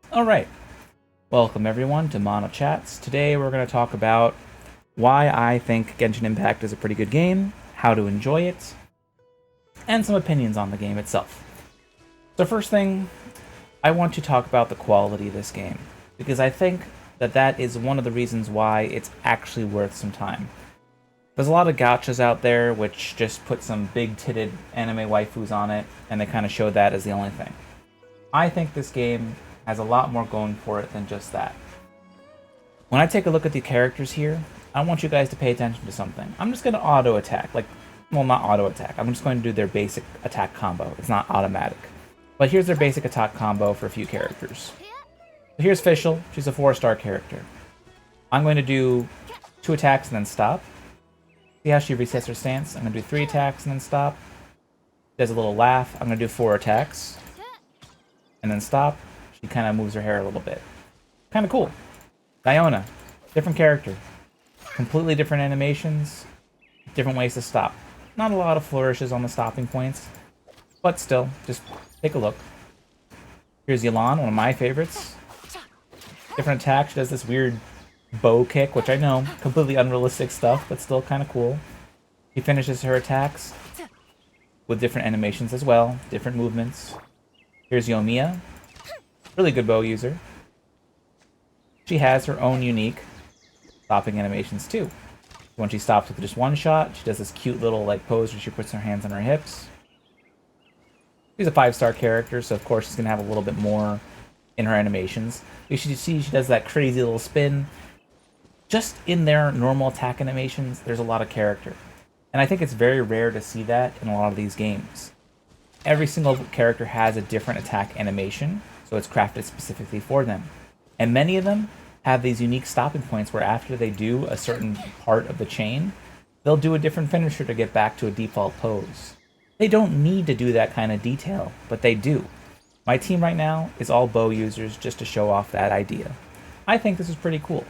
Alright, welcome everyone to Mono Chats. Today we're going to talk about why I think Genshin Impact is a pretty good game, how to enjoy it, and some opinions on the game itself. So first thing, I want to talk about the quality of this game, because I think that is one of the reasons why it's actually worth some time. There's a lot of gachas out there which just put some big-titted anime waifus on it, and they kind of show that as the only thing. I think this game has a lot more going for it than just that. When I take a look at the characters here, I want you guys to pay attention to something. I'm just going to auto-attack, well, not auto-attack. I'm just going to do their basic attack combo. It's not automatic. But here's their basic attack combo for a few characters. So here's Fischl. She's a 4-star character. I'm going to do 2 attacks and then stop. See how she resets her stance? I'm going to do 3 attacks and then stop. Does a little laugh. I'm going to do 4 attacks and then stop. She kind of moves her hair a little bit. Kind of cool. Diona, different character. Completely different animations, different ways to stop. Not a lot of flourishes on the stopping points, but still, just take a look. Here's Yelan, one of my favorites. Different attack, she does this weird bow kick, which I know, completely unrealistic stuff, but still kind of cool. She finishes her attacks with different animations as well, different movements. Here's Yoimiya. Really good bow user. She has her own unique stopping animations too. When she stops with just one shot, she does this cute little pose where she puts her hands on her hips. She's a 5-star character, so of course she's gonna have a little bit more in her animations. You should see she does that crazy little spin. Just in their normal attack animations, there's a lot of character. And I think it's very rare to see that in a lot of these games. Every single character has a different attack animation, so it's crafted specifically for them. And many of them have these unique stopping points where after they do a certain part of the chain, they'll do a different finisher to get back to a default pose. They don't need to do that kind of detail, but they do. My team right now is all bow users just to show off that idea. I think this is pretty cool.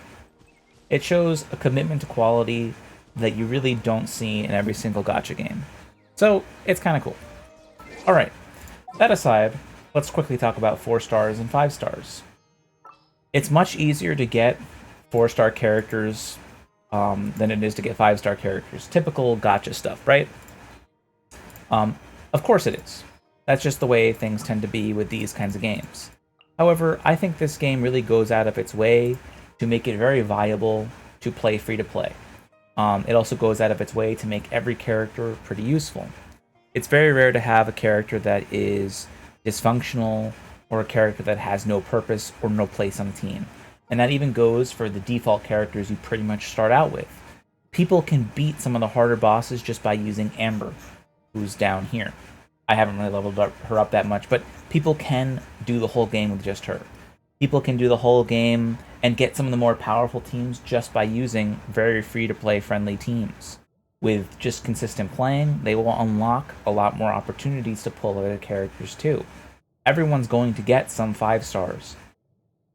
It shows a commitment to quality that you really don't see in every single gacha game. So, it's kind of cool. Alright, that aside, let's quickly talk about 4 stars and 5 stars. It's much easier to get 4-star characters than it is to get 5-star characters. Typical gacha stuff, right? Of course it is. That's just the way things tend to be with these kinds of games. However, I think this game really goes out of its way to make it very viable to play free-to-play. It also goes out of its way to make every character pretty useful. It's very rare to have a character that is dysfunctional or a character that has no purpose or no place on the team. And that even goes for the default characters you pretty much start out with. People can beat some of the harder bosses just by using Amber, who's down here. I haven't really leveled her up that much, but people can do the whole game with just her. People can do the whole game and get some of the more powerful teams just by using very free-to-play friendly teams. With just consistent playing, they will unlock a lot more opportunities to pull other characters too. Everyone's going to get some 5 stars.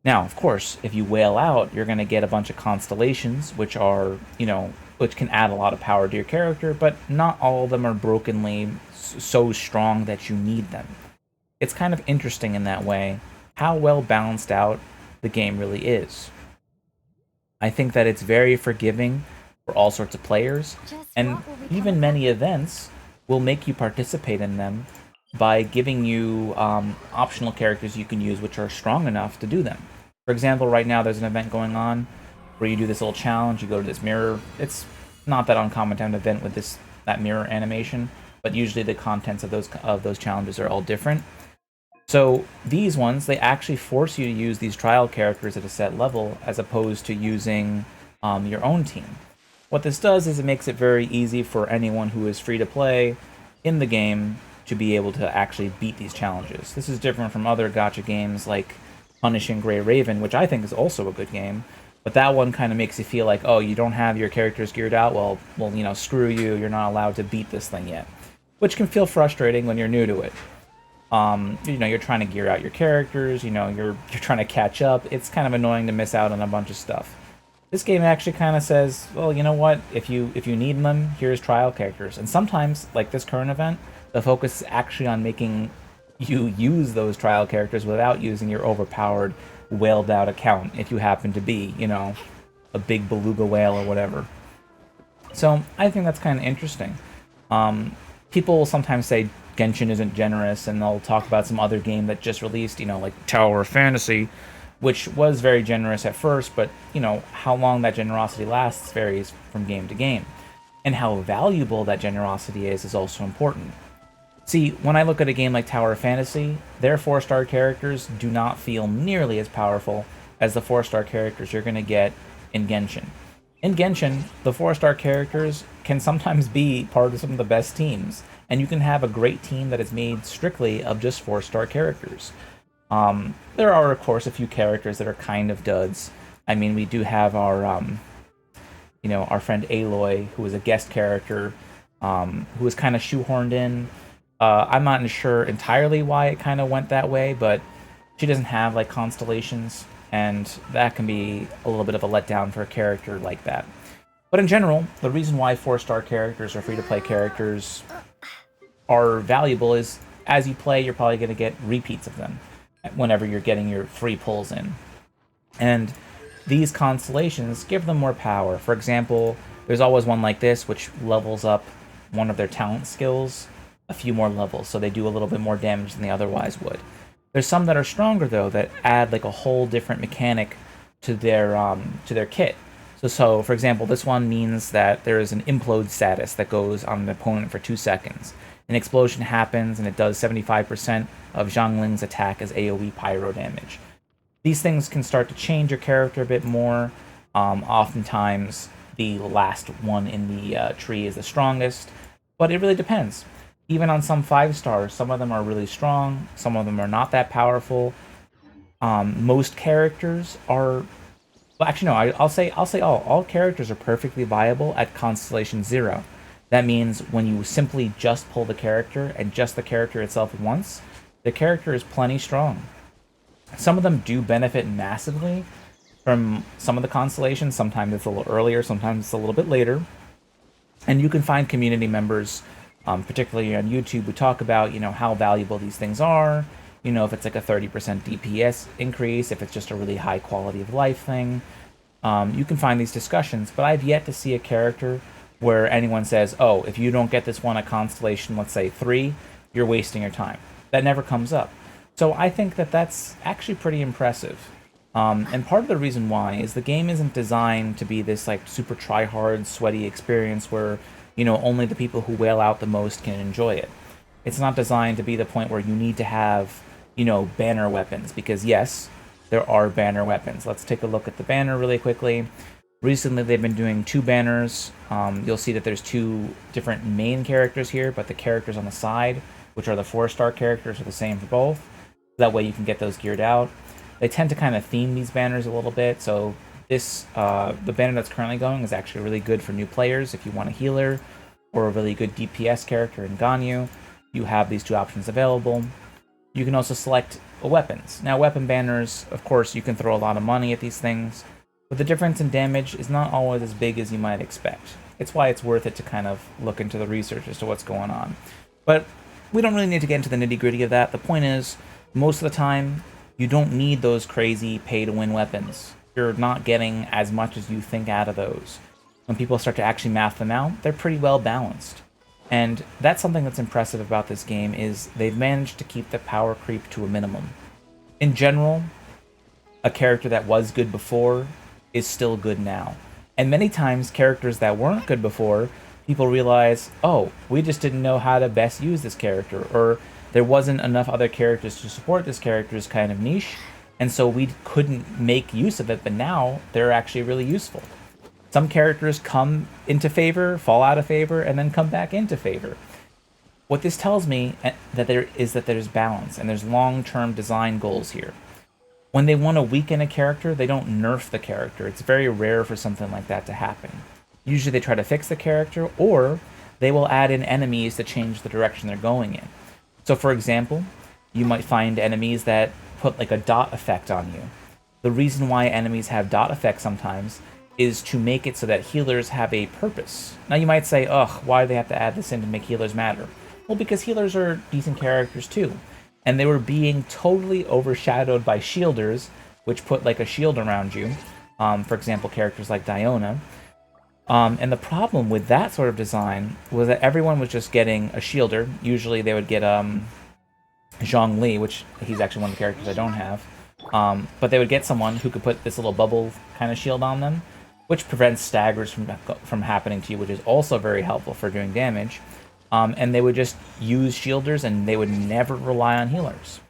Now, of course, if you whale out, you're going to get a bunch of constellations, which are, which can add a lot of power to your character, but not all of them are brokenly so strong that you need them. It's kind of interesting in that way, how well balanced out the game really is. I think that it's very forgiving for all sorts of players, and even many events will make you participate in them by giving you optional characters you can use which are strong enough to do them. For example, right now there's an event going on where you do this little challenge, you go to this mirror. It's not that uncommon to have an event with that mirror animation, but usually the contents of those challenges are all different. So these ones, they actually force you to use these trial characters at a set level as opposed to using your own team. What this does is it makes it very easy for anyone who is free to play in the game to be able to actually beat these challenges. This is different from other gacha games like Punishing Grey Raven, which I think is also a good game, but that one kind of makes you feel like, oh, you don't have your characters geared out, well, screw you, you're not allowed to beat this thing yet. Which can feel frustrating when you're new to it. You're trying to gear out your characters, you're trying to catch up. It's kind of annoying to miss out on a bunch of stuff. This game actually kind of says, well, you know what, if you need them, here's trial characters. And sometimes, like this current event, the focus is actually on making you use those trial characters without using your overpowered, whaled out account if you happen to be, you know, a big beluga whale or whatever. So I think that's kind of interesting. People will sometimes say Genshin isn't generous, and they'll talk about some other game that just released, you know, like Tower of Fantasy, which was very generous at first, but, you know, how long that generosity lasts varies from game to game. And how valuable that generosity is also important. See, when I look at a game like Tower of Fantasy, their 4-star characters do not feel nearly as powerful as the 4-star characters you're going to get in Genshin. In Genshin, the 4-star characters can sometimes be part of some of the best teams, and you can have a great team that is made strictly of just 4-star characters. There are, of course, a few characters that are kind of duds. I mean, we do have our, you know, our friend Aloy, who is a guest character, who was kind of shoehorned in. I'm not sure entirely why it kind of went that way, but she doesn't have, like, constellations, and that can be a little bit of a letdown for a character like that. But in general, the reason why 4-star characters or free-to-play characters are valuable is, as you play, you're probably going to get repeats of them whenever you're getting your free pulls in. And these constellations give them more power. For example, there's always one like this, which levels up one of their talent skills a few more levels, so they do a little bit more damage than they otherwise would. There's some that are stronger, though, that add like a whole different mechanic to their kit. So for example, this one means that there is an implode status that goes on an opponent for 2 seconds. An explosion happens, and it does 75% of Zhongling's attack as AoE pyro damage. These things can start to change your character a bit more. Oftentimes, the last one in the tree is the strongest, but it really depends. Even on some 5-stars, some of them are really strong, some of them are not that powerful. Most characters are... Well, actually, no, I'll say all characters are perfectly viable at Constellation 0. That means when you simply just pull the character, and just the character itself once, the character is plenty strong. Some of them do benefit massively from some of the constellations. Sometimes it's a little earlier, sometimes it's a little bit later. And you can find community members, particularly on YouTube, who talk about, you know, how valuable these things are. You know, if it's like a 30% DPS increase, if it's just a really high quality of life thing. You can find these discussions, but I've yet to see a character where anyone says, oh, if you don't get this one at Constellation, let's say 3, you're wasting your time. That never comes up. So I think that that's actually pretty impressive. And part of the reason why is the game isn't designed to be this like super try-hard, sweaty experience where, you know, only the people who whale out the most can enjoy it. It's not designed to be the point where you need to have, you know, banner weapons, because yes, there are banner weapons. Let's take a look at the banner really quickly. Recently, they've been doing 2 banners. You'll see that there's 2 different main characters here, but the characters on the side, which are the 4-star characters, are the same for both. That way you can get those geared out. They tend to kind of theme these banners a little bit, so this the banner that's currently going is actually really good for new players. If you want a healer or a really good DPS character in Ganyu, you have these 2 options available. You can also select weapons. Now, weapon banners, of course, you can throw a lot of money at these things, but the difference in damage is not always as big as you might expect. It's why it's worth it to kind of look into the research as to what's going on. But we don't really need to get into the nitty-gritty of that. The point is, most of the time, you don't need those crazy pay-to-win weapons. You're not getting as much as you think out of those. When people start to actually math them out, they're pretty well balanced. And that's something that's impressive about this game, is they've managed to keep the power creep to a minimum. In general, a character that was good before is still good now. And many times, characters that weren't good before, people realize, oh, we just didn't know how to best use this character, or there wasn't enough other characters to support this character's kind of niche, and so we couldn't make use of it, but now they're actually really useful. Some characters come into favor, fall out of favor, and then come back into favor. What this tells me that there's balance, and there's long-term design goals here. When they want to weaken a character, they don't nerf the character. It's very rare for something like that to happen. Usually they try to fix the character, or they will add in enemies to change the direction they're going in. So for example, you might find enemies that put like a dot effect on you. The reason why enemies have dot effects sometimes is to make it so that healers have a purpose. Now you might say, ugh, why do they have to add this in to make healers matter? Well, because healers are decent characters too. and they were being totally overshadowed by shielders, which put like a shield around you. For example, characters like Diona. And the problem with that sort of design was that everyone was just getting a shielder. Usually they would get Zhongli, which he's actually one of the characters I don't have. But they would get someone who could put this little bubble kind of shield on them, which prevents staggers from happening to you, which is also very helpful for doing damage. And they would just use shielders, and they would never rely on healers.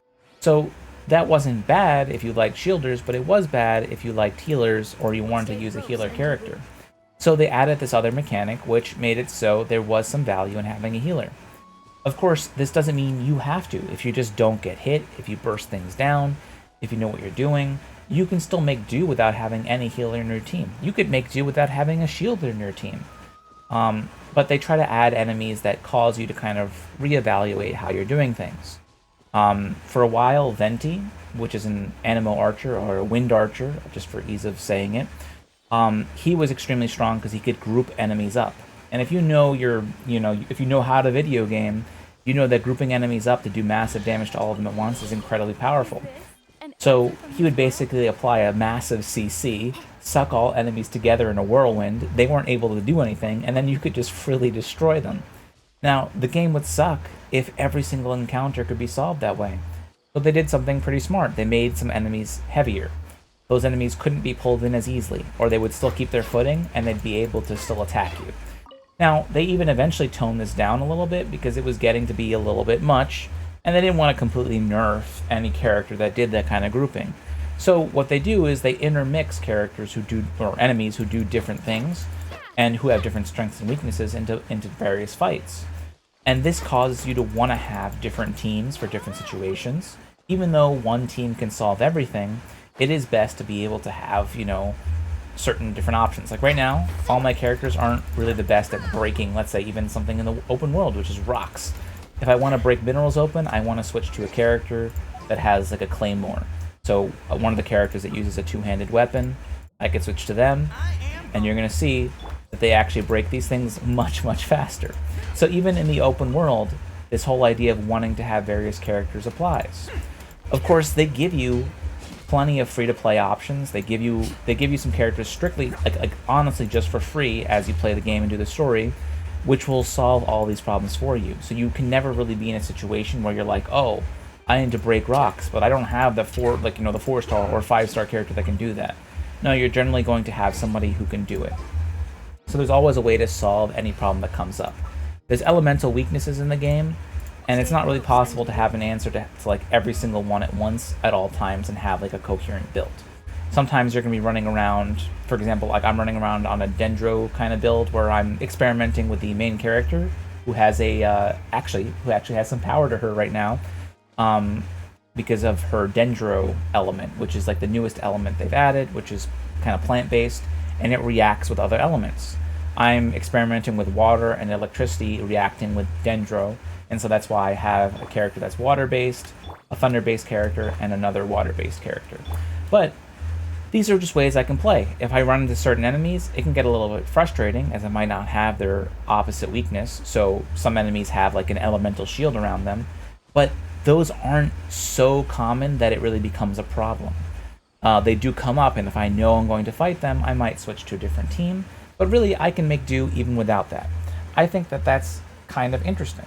So that wasn't bad if you liked shielders, but it was bad if you liked healers or you wanted to use a healer character. So they added this other mechanic, which made it so there was some value in having a healer. Of course, this doesn't mean you have to. If you just don't get hit, if you burst things down, if you know what you're doing, you can still make do without having any healer in your team. You could make do without having a shielder in your team. But they try to add enemies that cause you to kind of reevaluate how you're doing things. For a while, Venti, which is an Anemo Archer or a Wind Archer, just for ease of saying it, he was extremely strong because he could group enemies up. And if you know if you know how to video game, you know that grouping enemies up to do massive damage to all of them at once is incredibly powerful. So he would basically apply a massive CC, suck all enemies together in a whirlwind. They weren't able to do anything, and then you could just freely destroy them. Now, the game would suck if every single encounter could be solved that way. So they did something pretty smart. They made some enemies heavier. Those enemies couldn't be pulled in as easily, or they would still keep their footing, and they'd be able to still attack you. Now, they even eventually toned this down a little bit because it was getting to be a little bit much, and they didn't want to completely nerf any character that did that kind of grouping. So what they do is they intermix characters who do, or enemies who do different things, and who have different strengths and weaknesses into various fights. And this causes you to want to have different teams for different situations. Even though one team can solve everything, it is best to be able to have, certain different options. Like right now, all my characters aren't really the best at breaking, let's say, even something in the open world, which is rocks. If I want to break minerals open, I want to switch to a character that has like a claymore. So one of the characters that uses a two-handed weapon, I could switch to them, and you're going to see that they actually break these things much, much faster. So even in the open world, this whole idea of wanting to have various characters applies. Of course, they give you plenty of free-to-play options. They give you some characters strictly, like honestly, just for free as you play the game and do the story, which will solve all these problems for you. So you can never really be in a situation where you're like, oh, I need to break rocks, but I don't have the the 4-star or 5-star character that can do that. No, you're generally going to have somebody who can do it. So there's always a way to solve any problem that comes up. There's elemental weaknesses in the game, and it's not really possible to have an answer to like every single one at once at all times and have like a coherent build. Sometimes you're going to be running around, for example, like I'm running around on a Dendro kind of build where I'm experimenting with the main character who has actually has some power to her right now because of her Dendro element, which is like the newest element they've added, which is kind of plant-based, and it reacts with other elements. I'm experimenting with water and electricity reacting with Dendro, and so that's why I have a character that's water-based, a thunder-based character, and another water-based character. But these are just ways I can play. If I run into certain enemies, it can get a little bit frustrating, as I might not have their opposite weakness, so some enemies have like an elemental shield around them, but those aren't so common that it really becomes a problem. They do come up, and if I know I'm going to fight them, I might switch to a different team, but really I can make do even without that. I think that that's kind of interesting.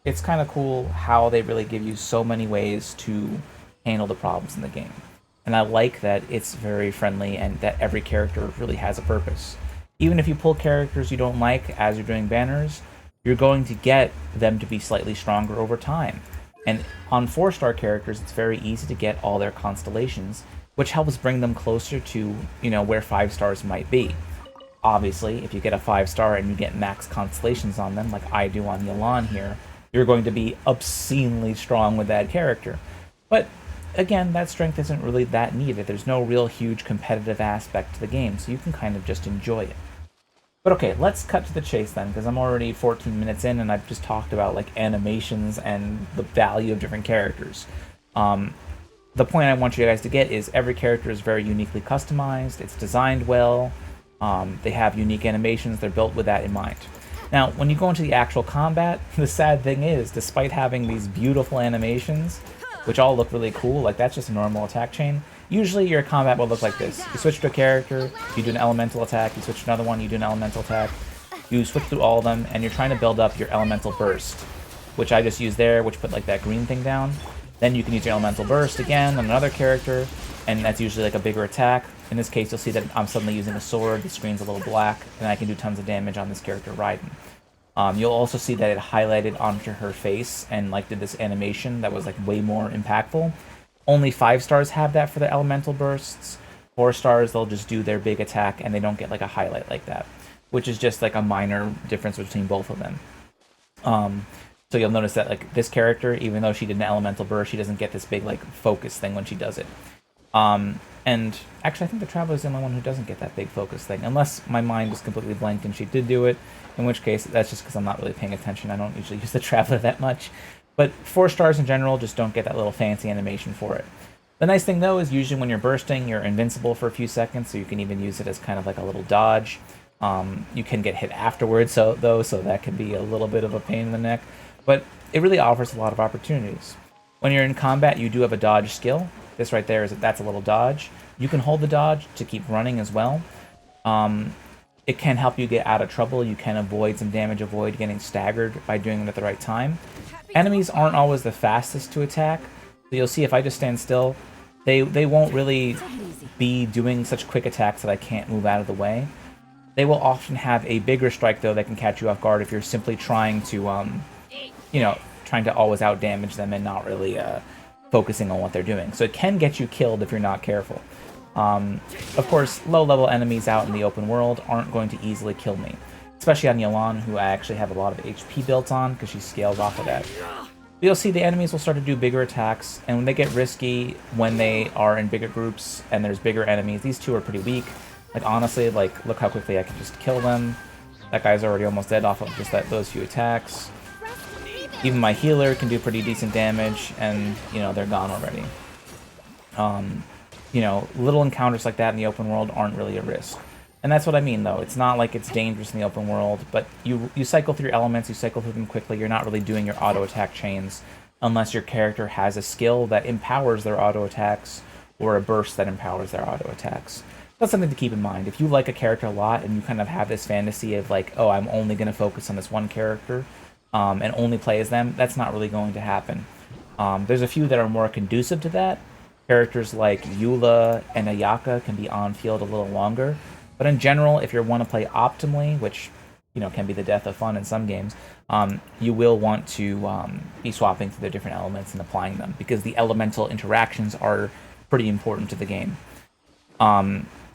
It's kind of cool how they really give you so many ways to handle the problems in the game. And I like that it's very friendly and that every character really has a purpose. Even if you pull characters you don't like as you're doing banners, you're going to get them to be slightly stronger over time. And on 4-star characters, it's very easy to get all their constellations, which helps bring them closer to, where 5 stars might be. Obviously, if you get a 5-star and you get max constellations on them, like I do on Yelan here, you're going to be obscenely strong with that character. But again, that strength isn't really that needed. There's no real huge competitive aspect to the game, so you can kind of just enjoy it. But okay, let's cut to the chase then, because I'm already 14 minutes in and I've just talked about like animations and the value of different characters. The point I want you guys to get is every character is very uniquely customized, it's designed well, they have unique animations, they're built with that in mind. Now, when you go into the actual combat, the sad thing is, despite having these beautiful animations, which all look really cool. Like, that's just a normal attack chain. Usually your combat will look like this. You switch to a character, you do an elemental attack, you switch to another one, you do an elemental attack. You switch through all of them, and you're trying to build up your elemental burst, which I just used there, which put like that green thing down. Then you can use your elemental burst again on another character, and that's usually like a bigger attack. In this case, you'll see that I'm suddenly using a sword, the screen's a little black, and I can do tons of damage on this character Raiden. You'll also see that it highlighted onto her face and like did this animation that was like way more impactful. Only 5 stars have that for the elemental bursts. 4 stars, they'll just do their big attack and they don't get like a highlight like that, which is just like a minor difference between both of them. So you'll notice that like this character, even though she did an elemental burst, she doesn't get this big like focus thing when she does it. And actually, I think the Traveler's the only one who doesn't get that big focus thing, unless my mind is completely blank and she did do it, in which case that's just because I'm not really paying attention. I don't usually use the Traveler that much. But 4 stars in general just don't get that little fancy animation for it. The nice thing though is usually when you're bursting, you're invincible for a few seconds, so you can even use it as kind of like a little dodge. You can get hit afterwards, so that can be a little bit of a pain in the neck. But it really offers a lot of opportunities. When you're in combat, you do have a dodge skill. This right there that's a little dodge. You can hold the dodge to keep running as well. It can help you get out of trouble. You can avoid some damage, avoid getting staggered by doing it at the right time. Enemies aren't always the fastest to attack. So you'll see if I just stand still, they won't really be doing such quick attacks that I can't move out of the way. They will often have a bigger strike, though, that can catch you off guard if you're simply trying to, trying to always out-damage them and not really focusing on what they're doing. So it can get you killed if you're not careful. Of course, low-level enemies out in the open world aren't going to easily kill me, especially on Yelan, who I actually have a lot of HP built on because she scales off of that. But you'll see the enemies will start to do bigger attacks, and when they get risky, when they are in bigger groups and there's bigger enemies, these two are pretty weak. Like, honestly, like, look how quickly I can just kill them. That guy's already almost dead off of just those few attacks. Even my healer can do pretty decent damage, and, they're gone already. Little encounters like that in the open world aren't really a risk. And that's what I mean, though. It's not like it's dangerous in the open world, but you cycle through your elements, you cycle through them quickly, you're not really doing your auto-attack chains unless your character has a skill that empowers their auto-attacks or a burst that empowers their auto-attacks. That's something to keep in mind. If you like a character a lot and you kind of have this fantasy of like, oh, I'm only going to focus on this one character and only play as them, that's not really going to happen. There's a few that are more conducive to that. Characters like Eula and Ayaka can be on field a little longer. But in general, if you want to play optimally, which can be the death of fun in some games, you will want to be swapping through the different elements and applying them, because the elemental interactions are pretty important to the game.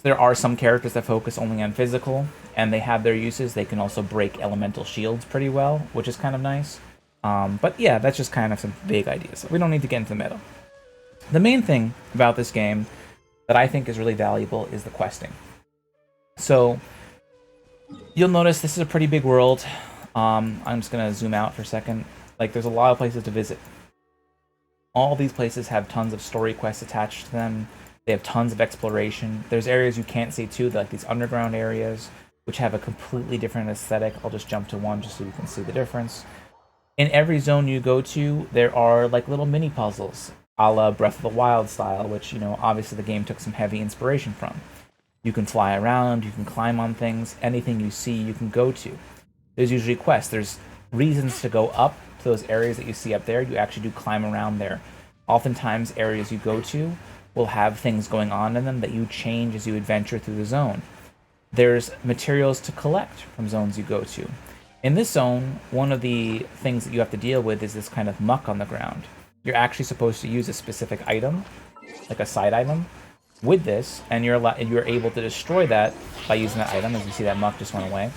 There are some characters that focus only on physical, and they have their uses. They can also break elemental shields pretty well, which is kind of nice. But yeah, that's just kind of some vague ideas. We don't need to get into the meta. The main thing about this game that I think is really valuable is the questing. So you'll notice this is a pretty big world. I'm just going to zoom out for a second. Like, there's a lot of places to visit. All these places have tons of story quests attached to them. They have tons of exploration. There's areas you can't see too, like these underground areas, which have a completely different aesthetic. I'll just jump to one just so you can see the difference. In every zone you go to, there are like little mini puzzles, a la Breath of the Wild style, which, obviously the game took some heavy inspiration from. You can fly around, you can climb on things, anything you see you can go to. There's usually quests. There's reasons to go up to those areas that you see up there. You actually do climb around there. Oftentimes, areas you go to will have things going on in them that you change as you adventure through the zone. There's materials to collect from zones you go to. In this zone, one of the things that you have to deal with is this kind of muck on the ground. You're actually supposed to use a specific item, like a side item, with this, and you're able to destroy that by using that item. As you see, that muck just went away.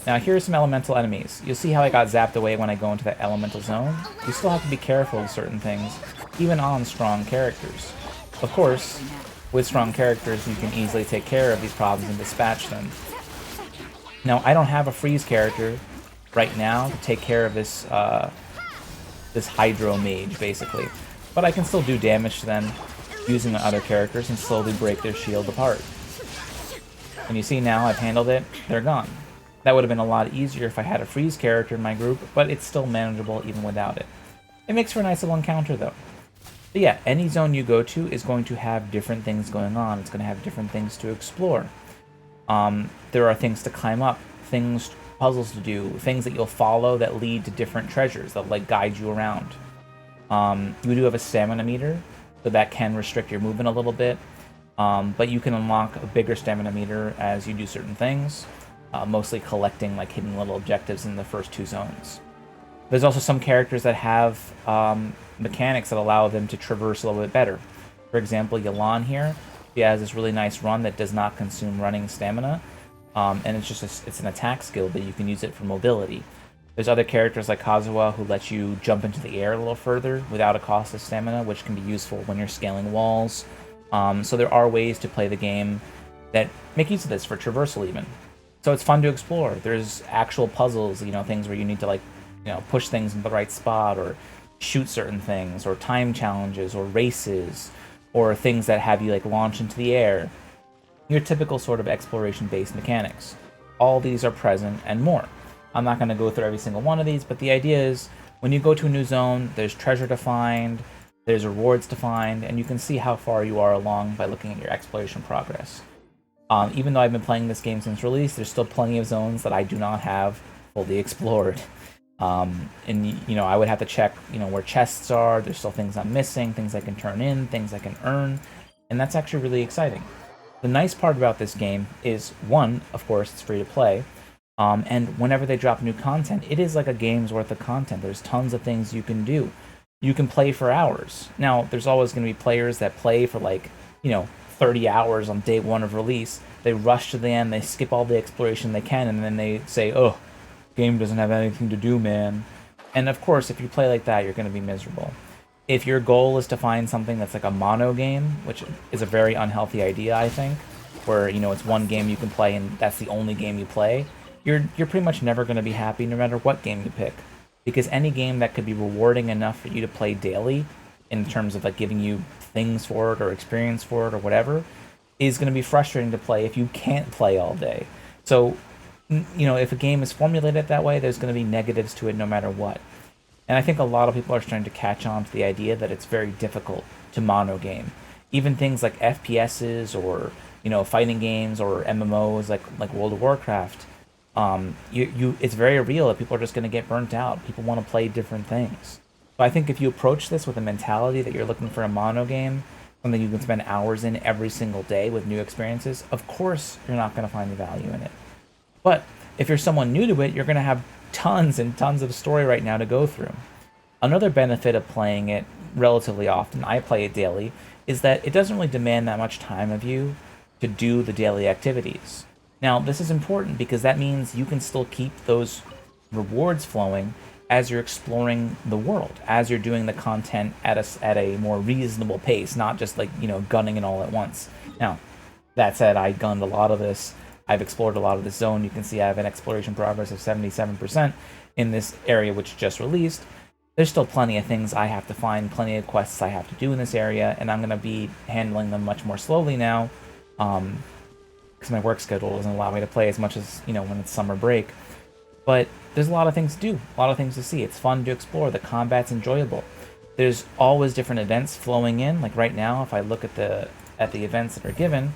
Now, here are some elemental enemies. You'll see how I got zapped away when I go into that elemental zone. You still have to be careful with certain things, even on strong characters. Of course, with strong characters, you can easily take care of these problems and dispatch them. Now, I don't have a freeze character right now to take care of this this Hydro Mage, basically. But I can still do damage to them using the other characters and slowly break their shield apart. And you see now I've handled it, they're gone. That would have been a lot easier if I had a freeze character in my group, but it's still manageable even without it. It makes for a nice little encounter, though. But yeah, any zone you go to is going to have different things going on. It's going to have different things to explore. There are things to climb up, things, puzzles to do, things that you'll follow that lead to different treasures that like guide you around. You do have a stamina meter, so that can restrict your movement a little bit. But you can unlock a bigger stamina meter as you do certain things, mostly collecting like hidden little objectives in the first two zones. There's also some characters that have mechanics that allow them to traverse a little bit better. For example, Yelan here, he has this really nice run that does not consume running stamina, and it's just it's an attack skill, but you can use it for mobility. There's other characters like Kazuha who let you jump into the air a little further without a cost of stamina, which can be useful when you're scaling walls. So there are ways to play the game that make use of this for traversal even. So it's fun to explore. There's actual puzzles, things where you need to like, push things in the right spot or shoot certain things, or time challenges, or races, or things that have you like launch into the air. Your typical sort of exploration-based mechanics. All these are present and more. I'm not going to go through every single one of these, but the idea is when you go to a new zone, there's treasure to find, there's rewards to find, and you can see how far you are along by looking at your exploration progress. Even though I've been playing this game since release, there's still plenty of zones that I do not have fully explored. And I would have to check, where chests are. There's still things I'm missing, things I can turn in, things I can earn, and that's actually really exciting. The nice part about this game is, one, of course, it's free to play, and whenever they drop new content, it is like a game's worth of content. There's tons of things you can do. You can play for hours. Now, there's always going to be players that play for 30 hours on day one of release. They rush to the end, they skip all the exploration they can, and then they say, oh, game doesn't have anything to do, man. And of course, if you play like that, you're going to be miserable. If your goal is to find something that's like a mono game, which is a very unhealthy idea, I think, where, it's one game you can play and that's the only game you play, you're pretty much never going to be happy no matter what game you pick. Because any game that could be rewarding enough for you to play daily, in terms of like giving you things for it or experience for it or whatever, is going to be frustrating to play if you can't play all day. So, if a game is formulated that way, there's going to be negatives to it no matter what. And I think a lot of people are starting to catch on to the idea that it's very difficult to mono game. Even things like FPSs or, fighting games or MMOs like World of Warcraft, it's very real that people are just going to get burnt out. People want to play different things. So I think if you approach this with a mentality that you're looking for a mono game, something you can spend hours in every single day with new experiences, of course you're not going to find the value in it. But if you're someone new to it, you're going to have tons and tons of story right now to go through. Another benefit of playing it relatively often, I play it daily, is that it doesn't really demand that much time of you to do the daily activities. Now, this is important because that means you can still keep those rewards flowing as you're exploring the world, as you're doing the content at a more reasonable pace, not just gunning it all at once. Now, that said, I gunned a lot of this. I've explored a lot of this zone. You can see I have an exploration progress of 77% in this area which just released. There's still plenty of things I have to find, plenty of quests I have to do in this area, and I'm going to be handling them much more slowly now, because my work schedule doesn't allow me to play as much as, when it's summer break. But there's a lot of things to do, a lot of things to see. It's fun to explore. The combat's enjoyable. There's always different events flowing in. Like right now, if I look at the events that are given,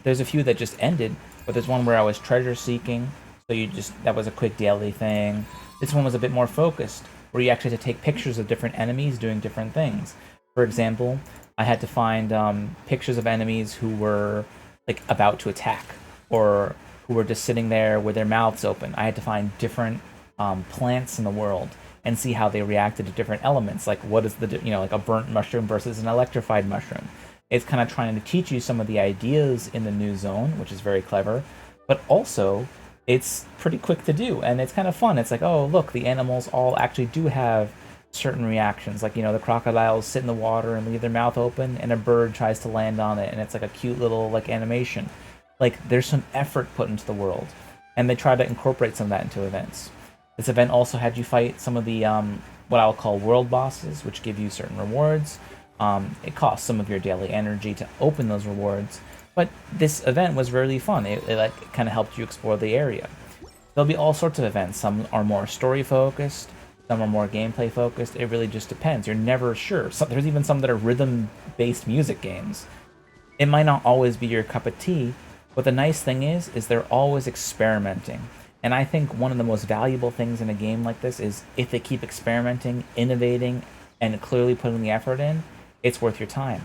there's a few that just ended, but there's one where I was treasure seeking, so that was a quick daily thing. This one was a bit more focused, where you actually had to take pictures of different enemies doing different things. For example, I had to find pictures of enemies who were about to attack, or who were just sitting there with their mouths open. I had to find different plants in the world and see how they reacted to different elements, like what is like a burnt mushroom versus an electrified mushroom. It's kind of trying to teach you some of the ideas in the new zone, which is very clever, but also it's pretty quick to do, and it's kind of fun. It's like, oh, look, the animals all actually do have certain reactions. Like, the crocodiles sit in the water and leave their mouth open, and a bird tries to land on it, and it's like a cute little animation. There's some effort put into the world, and they try to incorporate some of that into events. This event also had you fight some of the, what I'll call world bosses, which give you certain rewards. It costs some of your daily energy to open those rewards, but this event was really fun. It kind of helped you explore the area. There'll be all sorts of events. Some are more story focused, Some are more gameplay focused. It really just depends. You're never sure. There's even some that are rhythm-based music games. It might not always be your cup of tea, but the nice thing is they're always experimenting. And I think one of the most valuable things in a game like this is if they keep experimenting, innovating, and clearly putting the effort in, it's worth your time.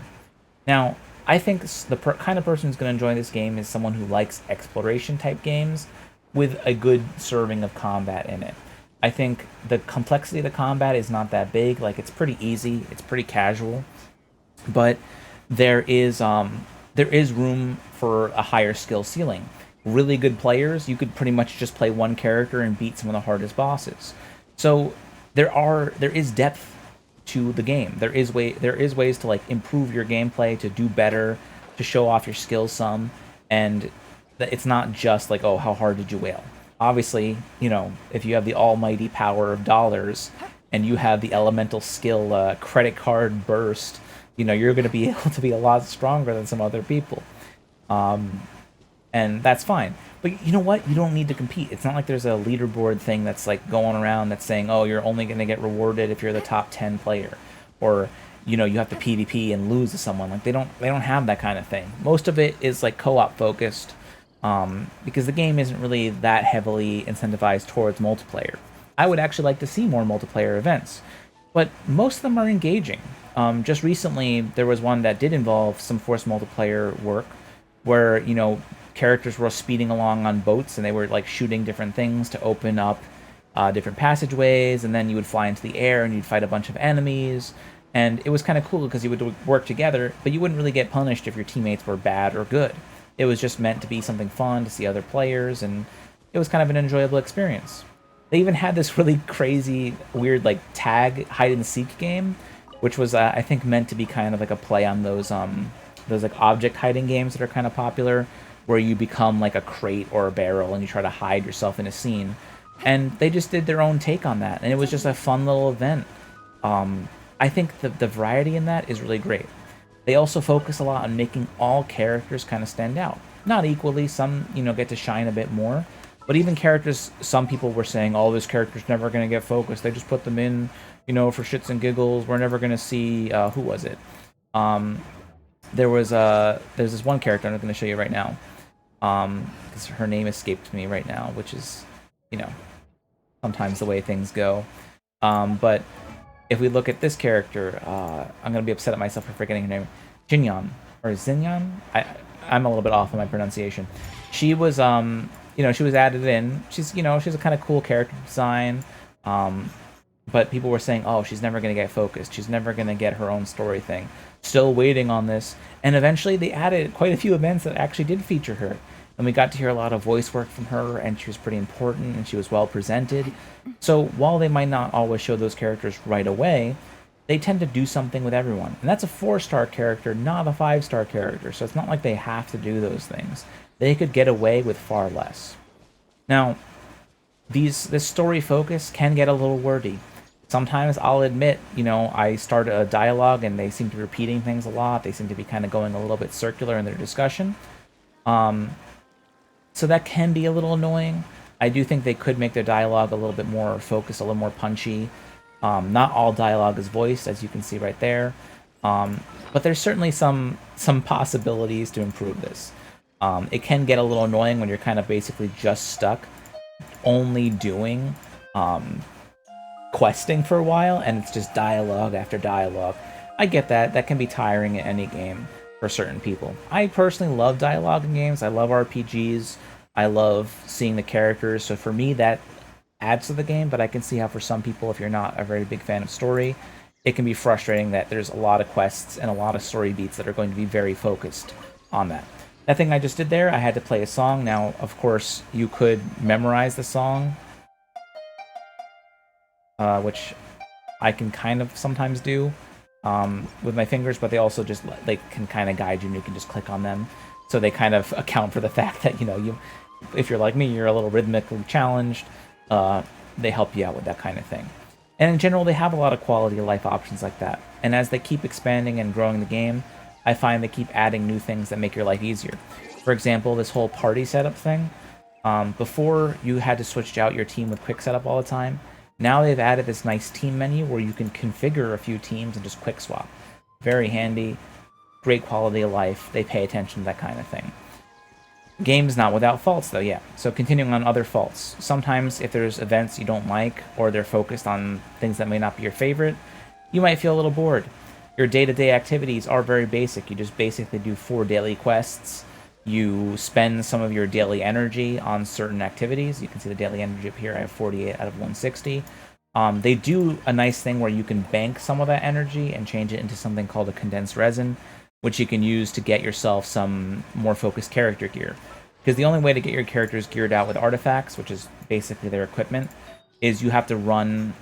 Now, I think the kind of person who's going to enjoy this game is someone who likes exploration type games with a good serving of combat in it. I think the complexity of the combat is not that big. Like, it's pretty easy, it's pretty casual, but there is room for a higher skill ceiling. Really good players, you could pretty much just play one character and beat some of the hardest bosses. So there is depth to the game. There is ways to like improve your gameplay, to do better, to show off your skills some, and it's not just like, oh, how hard did you wail? Obviously, you know, if you have the almighty power of dollars and you have the elemental skill credit card burst, you know, you're going to be able to be a lot stronger than some other people. And that's fine. But you know what? You don't need to compete. It's not like there's a leaderboard thing that's like going around that's saying, oh, you're only going to get rewarded if you're the top 10 player. Or, you know, you have to PvP and lose to someone. Like, they don't have that kind of thing. Most of it is like co-op focused, because the game isn't really that heavily incentivized towards multiplayer. I would actually like to see more multiplayer events, but most of them are engaging. Just recently, there was one that did involve some forced multiplayer work, where, you know, characters were speeding along on boats and they were like shooting different things to open up different passageways, and then you would fly into the air and you'd fight a bunch of enemies, and it was kind of cool because you would work together, but you wouldn't really get punished if your teammates were bad or good. It was just meant to be something fun to see other players, and it was kind of an enjoyable experience. They even had this really crazy, weird like tag hide and seek game, which was I think meant to be kind of like a play on those like object hiding games that are kind of popular, where you become like a crate or a barrel and you try to hide yourself in a scene. And they just did their own take on that, and it was just a fun little event. I think the variety in that is really great. They also focus a lot on making all characters kind of stand out. Not equally, some, you know, get to shine a bit more, but even characters, some people were saying, oh, this character's never going to get focused. They just put them in, you know, for shits and giggles. We're never going to see, who was it? There's this one character I'm going to show you right now. Because her name escaped me right now, which is, you know, sometimes the way things go. But if we look at this character, I'm going to be upset at myself for forgetting her name. Jinyan, or Xinyan? I'm a little bit off on my pronunciation. She was, you know, she was added in. She's, you know, she's a kind of cool character design. But people were saying, oh, she's never going to get focused. She's never going to get her own story thing. Still waiting on this. And eventually they added quite a few events that actually did feature her. And we got to hear a lot of voice work from her, and she was pretty important, and she was well presented. So while they might not always show those characters right away, they tend to do something with everyone. And that's a 4-star character, not a 5-star character. So it's not like they have to do those things. They could get away with far less. Now, this story focus can get a little wordy. Sometimes I'll admit, you know, I start a dialogue and they seem to be repeating things a lot. They seem to be kind of going a little bit circular in their discussion. So that can be a little annoying. I do think they could make their dialogue a little bit more focused, a little more punchy. Not all dialogue is voiced, as you can see right there. But there's certainly some possibilities to improve this. It can get a little annoying when you're kind of basically just stuck only doing questing for a while, and it's just dialogue after dialogue. I get that. That can be tiring in any game for certain people. I personally love dialogue in games. I love RPGs. I love seeing the characters. So for me, that adds to the game, but I can see how for some people, if you're not a very big fan of story, it can be frustrating that there's a lot of quests and a lot of story beats that are going to be very focused on that. That thing I just did there, I had to play a song. Now, of course, you could memorize the song, which I can kind of sometimes do with my fingers, but they also just, they can kind of guide you, and you can just click on them. So they kind of account for the fact that, you know, if you're like me, you're a little rhythmically challenged. They help you out with that kind of thing. And in general, they have a lot of quality of life options like that. And as they keep expanding and growing the game, I find they keep adding new things that make your life easier. For example, this whole party setup thing. Before, you had to switch out your team with quick setup all the time. Now they've added this nice team menu where you can configure a few teams and just quick swap. Very handy, great quality of life. They pay attention to that kind of thing. Game's not without faults, though, yeah. So continuing on other faults. Sometimes if there's events you don't like, or they're focused on things that may not be your favorite, you might feel a little bored. Your day-to-day activities are very basic. You just basically do 4 daily quests. You spend some of your daily energy on certain activities. You can see the daily energy up here. I have 48 out of 160. They do a nice thing where you can bank some of that energy and change it into something called a condensed resin, which you can use to get yourself some more focused character gear. Because the only way to get your characters geared out with artifacts, which is basically their equipment, is you have to run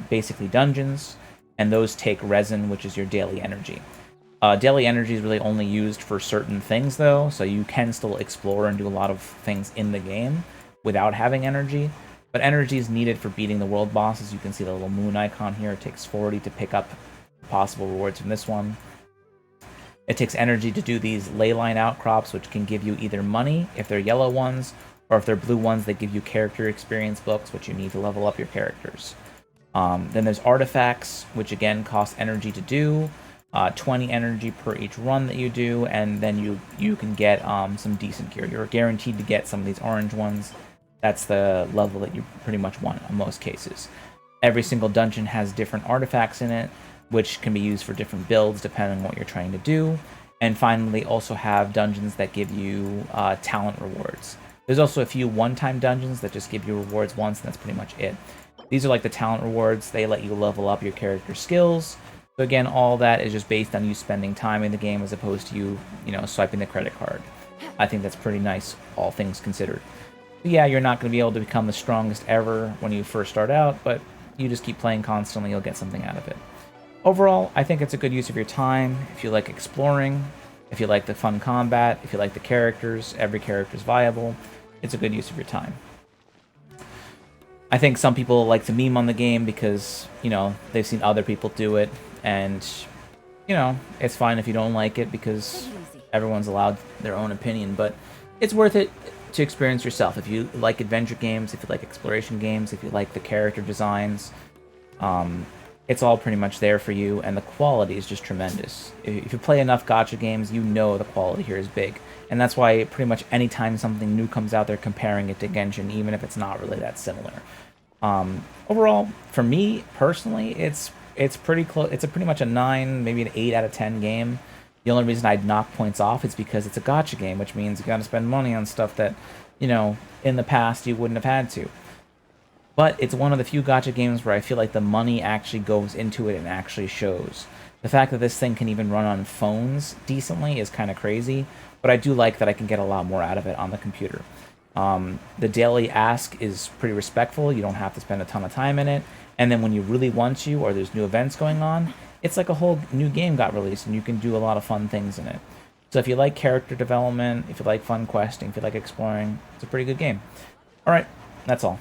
basically dungeons, and those take resin, which is your daily energy. Daily energy is really only used for certain things, though, so you can still explore and do a lot of things in the game without having energy. But energy is needed for beating the world bosses. You can see the little moon icon here. It takes 40 to pick up possible rewards from this one. It takes energy to do these ley line outcrops, which can give you either money if they're yellow ones, or if they're blue ones, they give you character experience books, which you need to level up your characters. Then there's artifacts, which again cost energy to do, 20 energy per each run that you do, and then you can get some decent gear. You're guaranteed to get some of these orange ones. That's the level that you pretty much want in most cases. Every single dungeon has different artifacts in it, which can be used for different builds depending on what you're trying to do. And finally, also have dungeons that give you talent rewards. There's also a few one-time dungeons that just give you rewards once, and that's pretty much it. These are like the talent rewards. They let you level up your character skills. So again, all that is just based on you spending time in the game as opposed to you swiping the credit card. I think that's pretty nice, all things considered. But yeah, you're not going to be able to become the strongest ever when you first start out, but you just keep playing constantly, you'll get something out of it. Overall, I think it's a good use of your time. If you like exploring, if you like the fun combat, if you like the characters, every character's viable, it's a good use of your time. I think some people like to meme on the game because, they've seen other people do it, and, it's fine if you don't like it because everyone's allowed their own opinion, but it's worth it to experience yourself. If you like adventure games, if you like exploration games, if you like the character designs, it's all pretty much there for you, and the quality is just tremendous. If you play enough gacha games, you know the quality here is big. And that's why pretty much anytime something new comes out, they're comparing it to Genshin, even if it's not really that similar. Overall, for me, personally, it's pretty close. It's pretty much a 9, maybe an 8 out of 10 game. The only reason I'd knock points off is because it's a gacha game, which means you gotta spend money on stuff that, in the past you wouldn't have had to. But it's one of the few gacha games where I feel like the money actually goes into it and actually shows. The fact that this thing can even run on phones decently is kind of crazy, but I do like that I can get a lot more out of it on the computer. The daily ask is pretty respectful. You don't have to spend a ton of time in it. And then when you really want to, or there's new events going on, it's like a whole new game got released, and you can do a lot of fun things in it. So if you like character development, if you like fun questing, if you like exploring, it's a pretty good game. Alright, that's all.